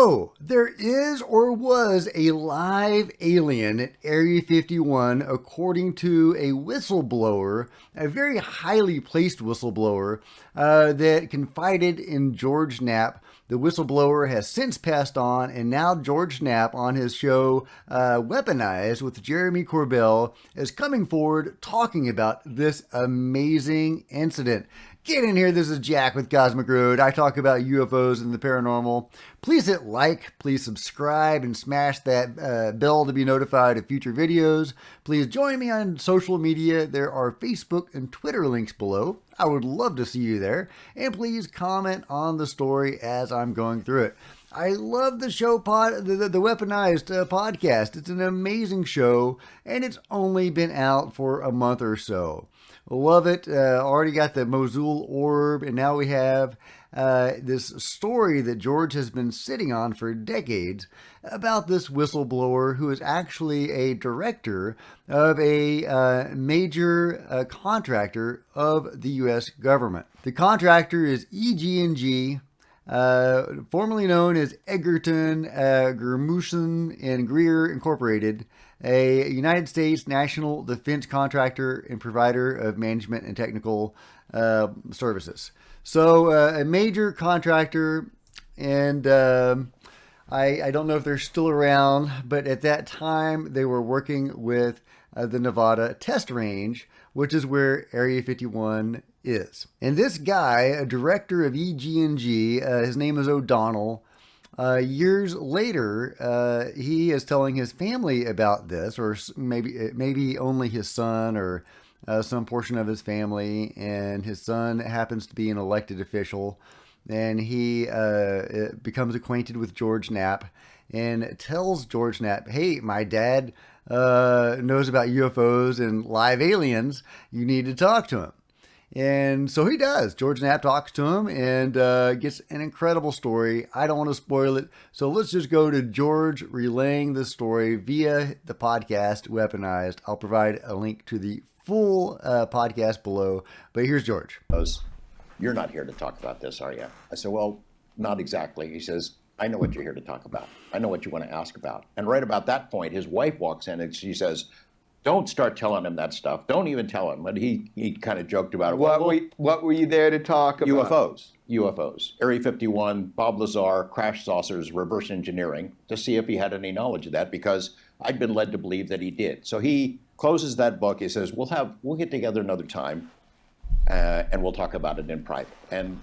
So, there is or was a live alien at Area 51, according to a whistleblower, a very highly placed whistleblower that confided in George Knapp. The whistleblower has since passed on, and now George Knapp on his show Weaponized with Jeremy Corbell is coming forward talking about this amazing incident. Get in here, this is Jack with Cosmic Road. I talk about UFOs and the paranormal. Please hit like, please subscribe, and smash that bell to be notified of future videos. Please join me on social media. There are Facebook and Twitter links below. I would love to see you there. And please comment on the story as I'm going through it. I love the show the Weaponized podcast. It's an amazing show, and it's only been out for a month or so. Love it. Already got the Mosul orb, and now we have this story that George has been sitting on for decades about this whistleblower who is actually a director of a major contractor of the U.S. government. The contractor is EG&G, formerly known as Egerton, Gurmuson and Greer Incorporated, a United States national defense contractor and provider of management and technical services. So a major contractor, and I don't know if they're still around, but at that time they were working with the Nevada test range, which is where Area 51 is. And this guy, a director of EG&G, his name is O'Donnell. Years later, he is telling his family about this, or maybe only his son or some portion of his family. And his son happens to be an elected official, and he becomes acquainted with George Knapp and tells George Knapp, "Hey, my dad knows about UFOs and live aliens. You need to talk to him." And so he does. George Knapp talks to him and gets an incredible story. I don't want to spoil it, so let's just go to George relaying the story via the podcast Weaponized. I'll provide a link to the full podcast below, but here's George. "You're not here to talk about this, are you?" I said, "Well, not exactly." He says, "I know what you're here to talk about. I know what you want to ask about." And right about that point, his wife walks in and she says, "Don't start telling him that stuff. Don't even tell him." But he kind of joked about it. What were you there to talk about? UFOs. Area 51, Bob Lazar, crash saucers, reverse engineering, to see if he had any knowledge of that, because I'd been led to believe that he did. So he closes that book. He says, we'll get together another time and we'll talk about it in private. And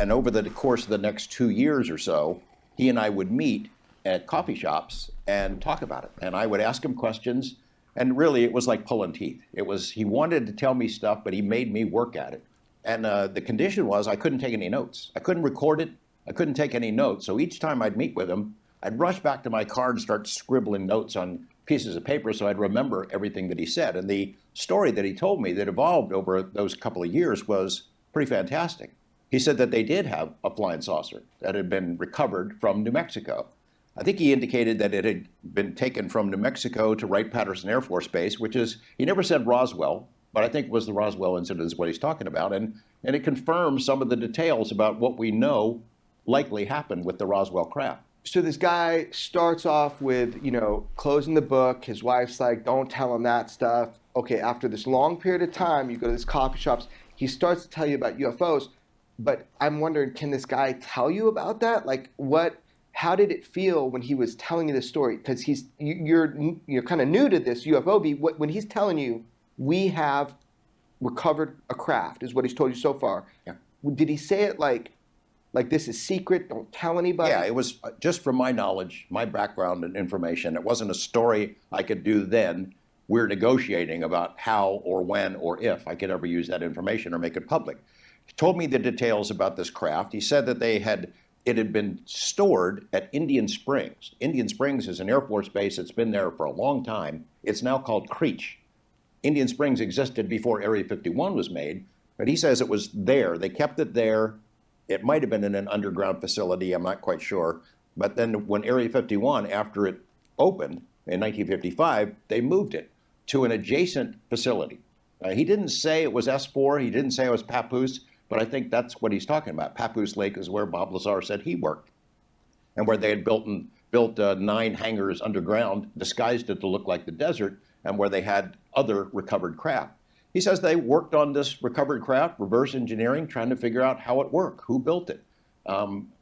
over the course of the next 2 years or so, he and I would meet at coffee shops and talk about it. And I would ask him questions. And really, it was like pulling teeth. He wanted to tell me stuff, but he made me work at it. And the condition was I couldn't take any notes. I couldn't record it. I couldn't take any notes. So each time I'd meet with him, I'd rush back to my car and start scribbling notes on pieces of paper so I'd remember everything that he said. And the story that he told me that evolved over those couple of years was pretty fantastic. He said that they did have a flying saucer that had been recovered from New Mexico. I think he indicated that it had been taken from New Mexico to Wright-Patterson Air Force Base, which is, he never said Roswell, but I think it was the Roswell incident is what he's talking about. And it confirms some of the details about what we know likely happened with the Roswell craft. So this guy starts off with, closing the book. His wife's like, "Don't tell him that stuff." Okay, after this long period of time, you go to these coffee shops, he starts to tell you about UFOs. But I'm wondering, can this guy tell you about that? Like, how did it feel when he was telling you this story? Because you're kind of new to this UFO beat. When he's telling you, "We have recovered a craft," is what he's told you so far. Yeah. Did he say it like this is secret, don't tell anybody? Yeah, it was just from my knowledge, my background and information. It wasn't a story I could do then. We're negotiating about how or when or if I could ever use that information or make it public. He told me the details about this craft. He said that it had been stored at Indian Springs. Indian Springs is an Air Force base that's been there for a long time. It's now called Creech. Indian Springs existed before Area 51 was made, but he says it was there. They kept it there. It might have been in an underground facility, I'm not quite sure. But then when Area 51, after it opened in 1955, they moved it to an adjacent facility. He didn't say it was S4, he didn't say it was Papoose, but I think that's what he's talking about. Papoose Lake is where Bob Lazar said he worked. and where they had built 9 hangars underground, disguised it to look like the desert, and where they had other recovered craft. He says they worked on this recovered craft, reverse engineering, trying to figure out how it worked, who built it,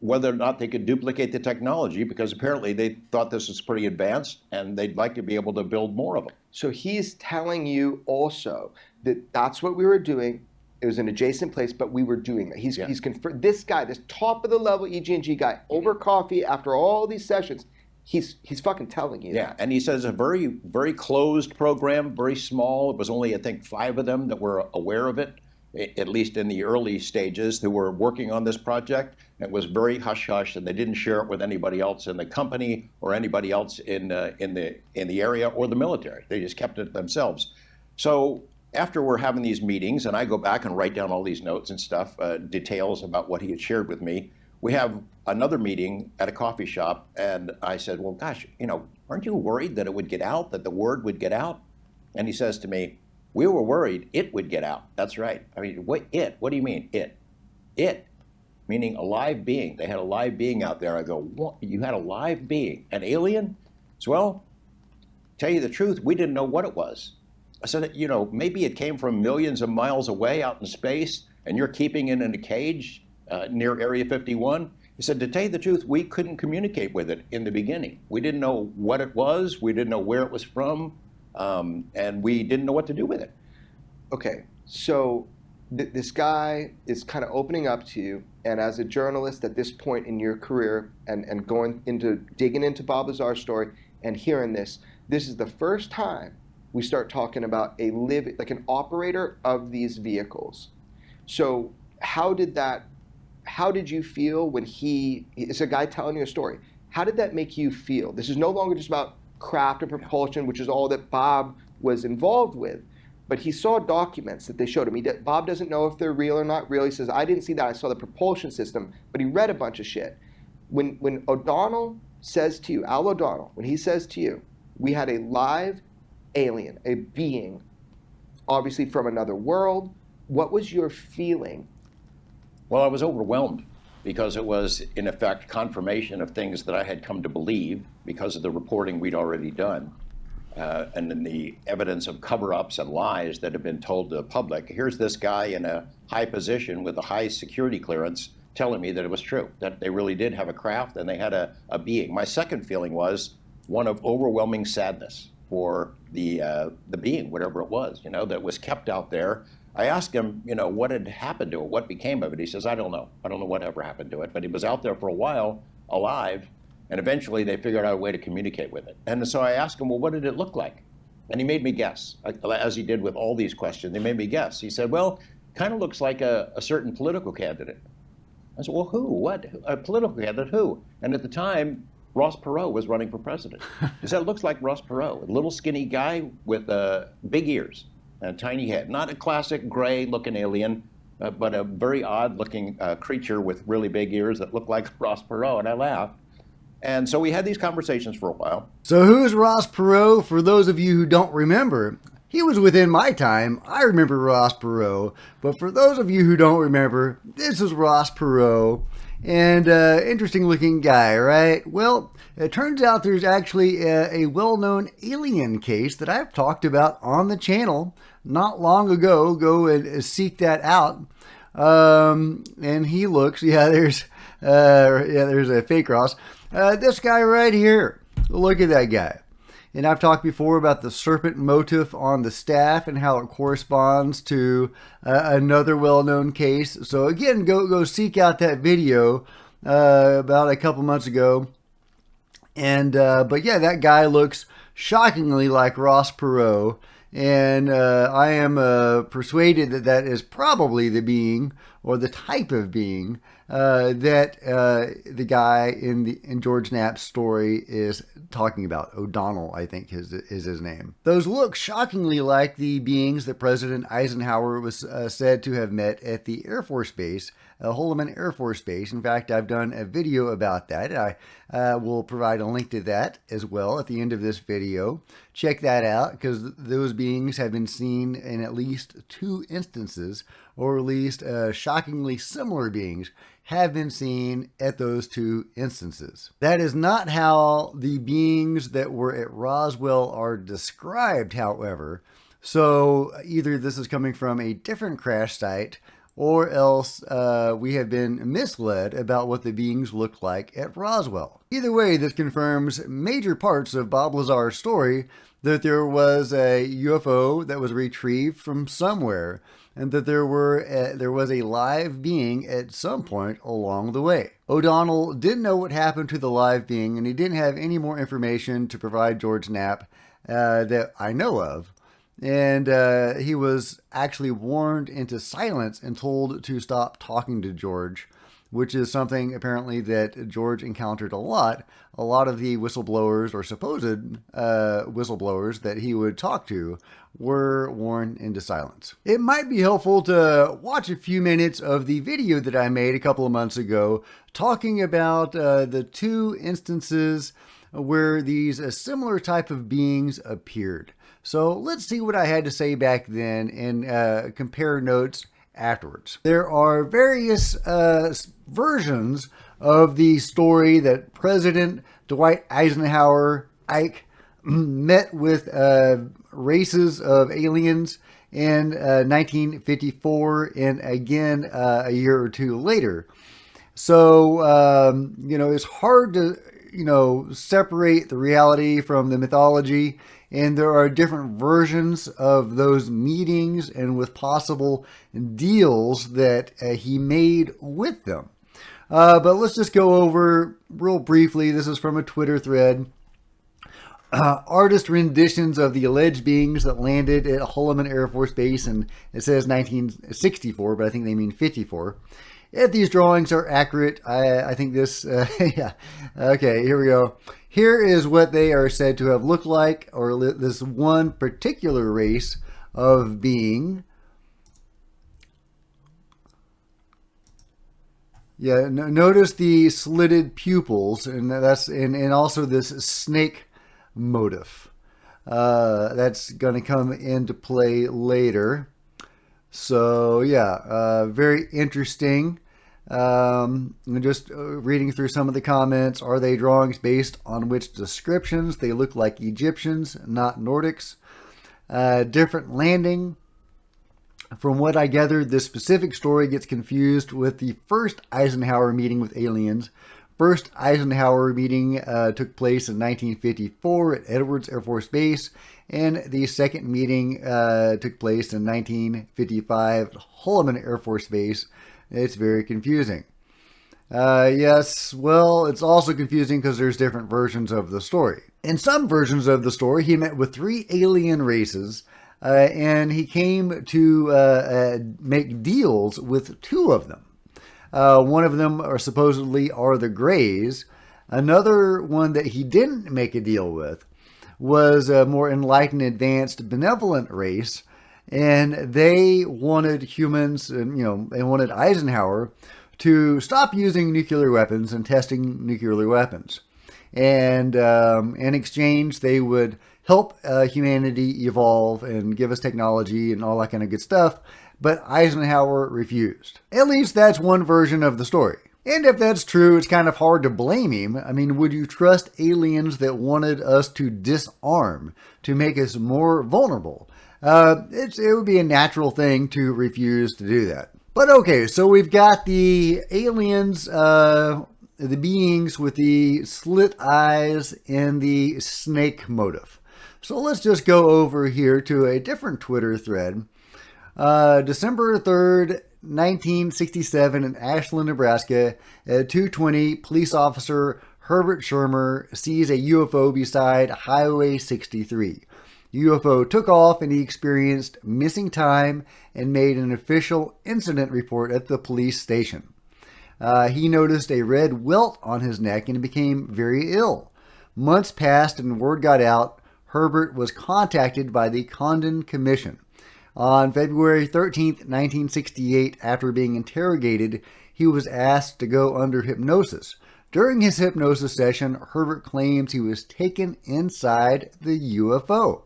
whether or not they could duplicate the technology, because apparently they thought this was pretty advanced and they'd like to be able to build more of them. So he's telling you also that that's what we were doing. It was an adjacent place, but we were doing that. He's confirmed. This guy, this top of the level EG&G guy, over coffee after all these sessions, he's fucking telling you. Yeah, and he says a very, very closed program, very small. It was only, I think, 5 of them that were aware of it, at least in the early stages, who were working on this project. It was very hush-hush, and they didn't share it with anybody else in the company or anybody else in the area or the military. They just kept it themselves. So after we're having these meetings, and I go back and write down all these notes and stuff, details about what he had shared with me, we have another meeting at a coffee shop, and I said, well, gosh, aren't you worried that it would get out, that the word would get out? And he says to me, we were worried it would get out. That's right. I mean, what do you mean, it? It, meaning a live being. They had a live being out there. I go, what? You had a live being? An alien? So, well, tell you the truth, we didn't know what it was. I said, maybe it came from millions of miles away out in space, and you're keeping it in a cage near Area 51. He said, to tell you the truth, we couldn't communicate with it in the beginning. We didn't know what it was. We didn't know where it was from. And we didn't know what to do with it. Okay, so this guy is kind of opening up to you, and as a journalist at this point in your career, and digging into Bob Lazar's story and hearing this is the first time we start talking about like an operator of these vehicles. So how did you feel when it's a guy telling you a story? How did that make you feel? This is no longer just about craft and propulsion, which is all that Bob was involved with, but he saw documents that they showed him. Bob doesn't know if they're real or not real. He says, I didn't see that. I saw the propulsion system, but he read a bunch of shit. When O'Donnell says to you, Al O'Donnell, when he says to you, we had a live alien, a being, obviously from another world, what was your feeling? Well, I was overwhelmed because it was, in effect, confirmation of things that I had come to believe because of the reporting we'd already done. And then the evidence of cover-ups and lies that have been told to the public. Here's this guy in a high position with a high security clearance telling me that it was true, that they really did have a craft and they had a being. My second feeling was one of overwhelming sadness for the being, whatever it was, that was kept out there. I asked him, what had happened to it, what became of it. He says, I don't know. I don't know what ever happened to it, but he was out there for a while, alive, and eventually they figured out a way to communicate with it. And so I asked him, well, what did it look like? And he made me guess, as he did with all these questions. He made me guess. He said, well, kind of looks like a certain political candidate. I said, well, who? What? A political candidate? Who? And at the time, Ross Perot was running for president. He said, it looks like Ross Perot, a little skinny guy with big ears and a tiny head. Not a classic gray-looking alien, but a very odd-looking creature with really big ears that looked like Ross Perot. And I laughed. And so we had these conversations for a while. So who's Ross Perot? For those of you who don't remember, he was within my time. I remember Ross Perot. But for those of you who don't remember, this is Ross Perot. And interesting looking guy, right? Well, it turns out there's actually a well-known alien case that I've talked about on the channel not long ago. Go and seek that out. And he looks, there's a fake Ross. This guy right here. Look at that guy. And I've talked before about the serpent motif on the staff and how it corresponds to another well-known case. So again, go seek out that video about a couple months ago. And but yeah, that guy looks shockingly like Ross Perot. And I am persuaded that that is probably the being or the type of being that the guy in George Knapp's story is talking about. O'Donnell, I think, is his name. Those look shockingly like the beings that President Eisenhower was said to have met at the Air Force Base, Holloman Air Force Base. In fact, I've done a video about that. I will provide a link to that as well at the end of this video. Check that out, because those beings have been seen in at least 2 instances, or at least shockingly shockingly similar beings have been seen at those two instances. That is not how the beings that were at Roswell are described, however. So either this is coming from a different crash site, or else we have been misled about what the beings look like at Roswell. Either way, this confirms major parts of Bob Lazar's story, that there was a UFO that was retrieved from somewhere, and that there was a live being at some point along the way. O'Donnell didn't know what happened to the live being, and he didn't have any more information to provide George Knapp that I know of. And he was actually warned into silence and told to stop talking to George, which is something apparently that George encountered a lot. A lot of the whistleblowers, or supposed whistleblowers that he would talk to, were warned into silence. It might be helpful to watch a few minutes of the video that I made a couple of months ago talking about the two instances where these similar type of beings appeared. So let's see what I had to say back then and compare notes afterwards. There are various versions of the story that President Dwight Eisenhower, Ike, met with races of aliens in 1954 and again a year or two later. So, it's hard to, separate the reality from the mythology. And there are different versions of those meetings and with possible deals that he made with them. But let's just go over real briefly. This is from a Twitter thread. Artist renditions of the alleged beings that landed at Holloman Air Force Base, and it says 1964, but I think they mean 54. If these drawings are accurate, I think this, yeah. Okay, here we go. Here is what they are said to have looked like, or this one particular race of being. Yeah, notice the slitted pupils, and and also this snake motif. That's going to come into play later. So yeah, very interesting. Just reading through some of the comments. Are they drawings based on which descriptions? They look like Egyptians, not Nordics. Different landing. From what I gathered, this specific story gets confused with the first Eisenhower meeting with aliens. First Eisenhower meeting took place in 1954 at Edwards Air Force Base, and the second meeting took place in 1955 at Holloman Air Force Base. It's very confusing. Yes, well, it's also confusing because there's different versions of the story. In some versions of the story, he met with 3 alien races, and he came to make deals with 2 of them. One of them supposedly are the Greys. Another one that he didn't make a deal with was a more enlightened, advanced, benevolent race. And they wanted humans, and they wanted Eisenhower to stop using nuclear weapons and testing nuclear weapons. And in exchange, they would help humanity evolve and give us technology and all that kind of good stuff. But Eisenhower refused. At least that's one version of the story. And if that's true, it's kind of hard to blame him. I mean, would you trust aliens that wanted us to disarm, to make us more vulnerable? It would be a natural thing to refuse to do that. But okay, so we've got the aliens, the beings with the slit eyes and the snake motif. So let's just go over here to a different Twitter thread. December 3rd, 1967 in Ashland, Nebraska, at 2:20, police officer Herbert Shermer sees a UFO beside Highway 63. UFO took off and he experienced missing time and made an official incident report at the police station. He noticed a red welt on his neck and became very ill. Months passed and word got out. Herbert was contacted by the Condon Commission. On February 13, 1968, after being interrogated, he was asked to go under hypnosis. During his hypnosis session, Herbert claims he was taken inside the UFO.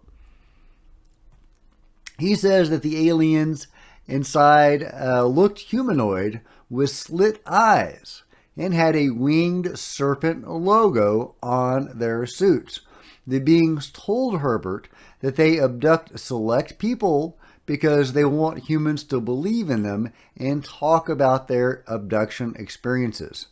He says that the aliens inside looked humanoid with slit eyes and had a winged serpent logo on their suits. The beings told Herbert that they abduct select people because they want humans to believe in them and talk about their abduction experiences.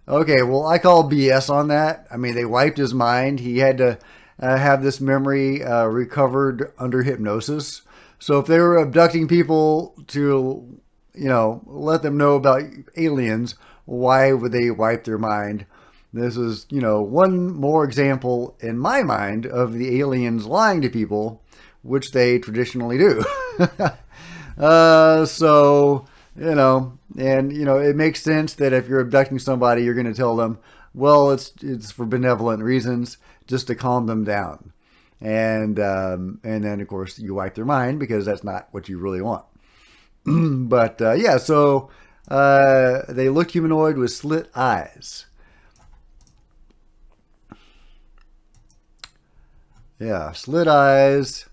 Okay, well, I call BS on that. I mean, they wiped his mind. He had to have this memory recovered under hypnosis. So if they were abducting people to, let them know about aliens, why would they wipe their mind? This is, one more example in my mind of the aliens lying to people, which they traditionally do. It makes sense that if you're abducting somebody, you're going to tell them, well, it's for benevolent reasons, just to calm them down. And then, of course, you wipe their mind because that's not what you really want. But, they look humanoid with slit eyes. Yeah, slit eyes,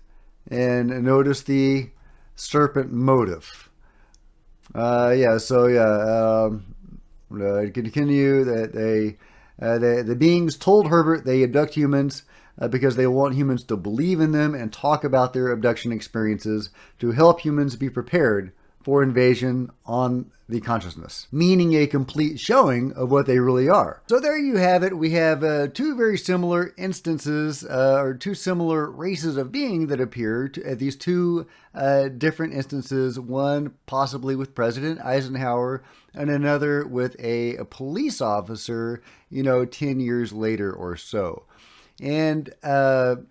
and notice the serpent motive. Continue that the beings told Herbert they abduct humans because they want humans to believe in them and talk about their abduction experiences to help humans be prepared for invasion on the consciousness, meaning a complete showing of what they really are. So there you have it. We have two very similar instances, or two similar races of being that appear at these two different instances, one possibly with President Eisenhower and another with a police officer, 10 years later or so. And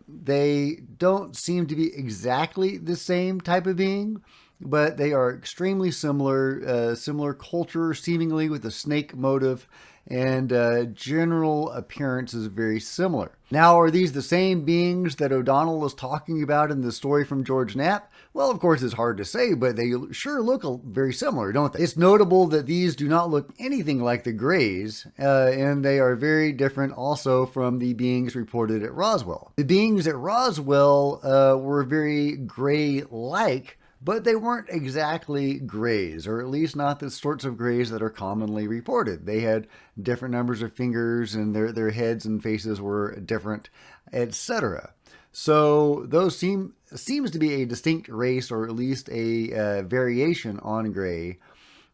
they don't seem to be exactly the same type of being, but they are extremely similar, similar culture, seemingly with a snake motive, and general appearance is very similar. Now, are these the same beings that O'Donnell was talking about in the story from George Knapp? Well, of course, it's hard to say, but they sure look very similar, don't they? It's notable that these do not look anything like the Greys, and they are very different also from the beings reported at Roswell. The beings at Roswell were very Grey-like, but they weren't exactly grays, or at least not the sorts of grays that are commonly reported. They had different numbers of fingers, and their heads and faces were different, etc. So those seems to be a distinct race, or at least a variation on gray.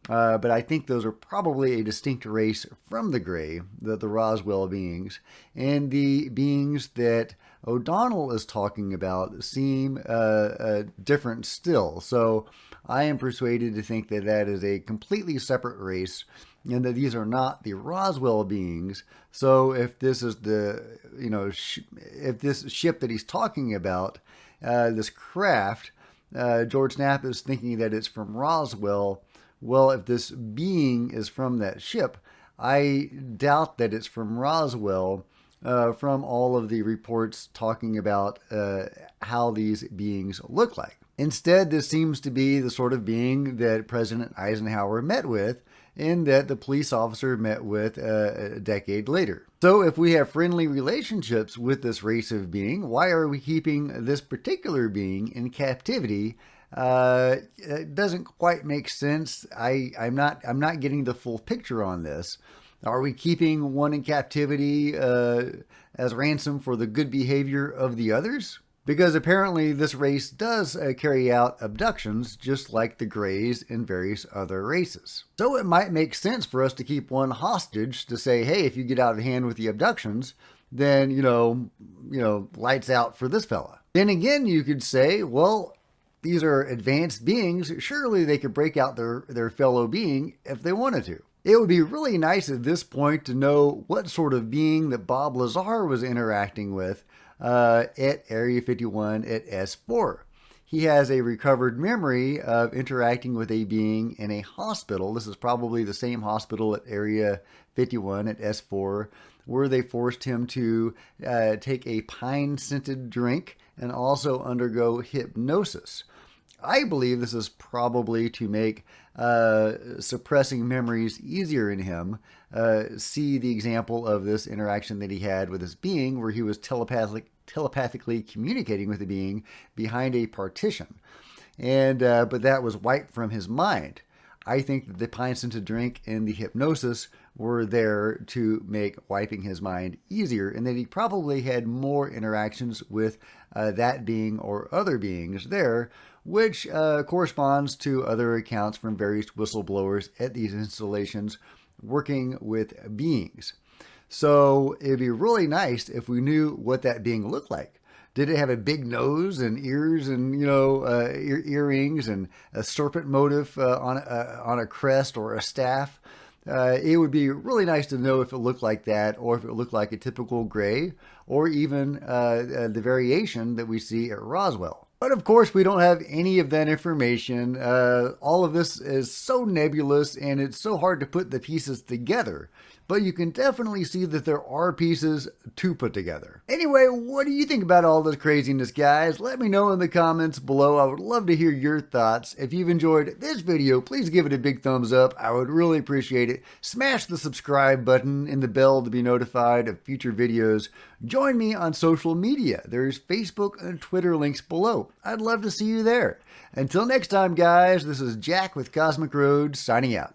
But I think those are probably a distinct race from the Grey, the Roswell beings. And the beings that O'Donnell is talking about seem different still. So I am persuaded to think that that is a completely separate race and that these are not the Roswell beings. So if this is if this ship that he's talking about, this craft, George Knapp is thinking that it's from Roswell. Well, if this being is from that ship, I doubt that it's from Roswell, from all of the reports talking about how these beings look like. Instead, this seems to be the sort of being that President Eisenhower met with and that the police officer met with a decade later. So if we have friendly relationships with this race of being, why are we keeping this particular being in captivity? It doesn't quite make sense. I'm not getting the full picture on this. Are we keeping one in captivity as ransom for the good behavior of the others? Because apparently this race does carry out abductions just like the Greys and various other races. So it might make sense for us to keep one hostage to say, hey, if you get out of hand with the abductions, then, lights out for this fella. Then again, you could say, well, these are advanced beings. Surely they could break out their fellow being if they wanted to. It would be really nice at this point to know what sort of being that Bob Lazar was interacting with at Area 51 at S4. He has a recovered memory of interacting with a being in a hospital. This is probably the same hospital at Area 51 at S4, where they forced him to take a pine-scented drink and also undergo hypnosis. I believe this is probably to make suppressing memories easier in him. See the example of this interaction that he had with this being where he was telepathically communicating with the being behind a partition. and but that was wiped from his mind. I think that the pine-scented drink and the hypnosis were there to make wiping his mind easier, and that he probably had more interactions with that being or other beings there, which corresponds to other accounts from various whistleblowers at these installations working with beings. So it'd be really nice if we knew what that being looked like. Did it have a big nose and ears and earrings and a serpent motif on a crest or a staff? It would be really nice to know if it looked like that, or if it looked like a typical gray, or even the variation that we see at Roswell. But of course, we don't have any of that information. All of this is so nebulous, and it's so hard to put the pieces together. But you can definitely see that there are pieces to put together. Anyway, what do you think about all this craziness, guys? Let me know in the comments below. I would love to hear your thoughts. If you've enjoyed this video, please give it a big thumbs up. I would really appreciate it. Smash the subscribe button and the bell to be notified of future videos. Join me on social media. There's Facebook and Twitter links below. I'd love to see you there. Until next time, guys, this is Jack with Cosmic Road signing out.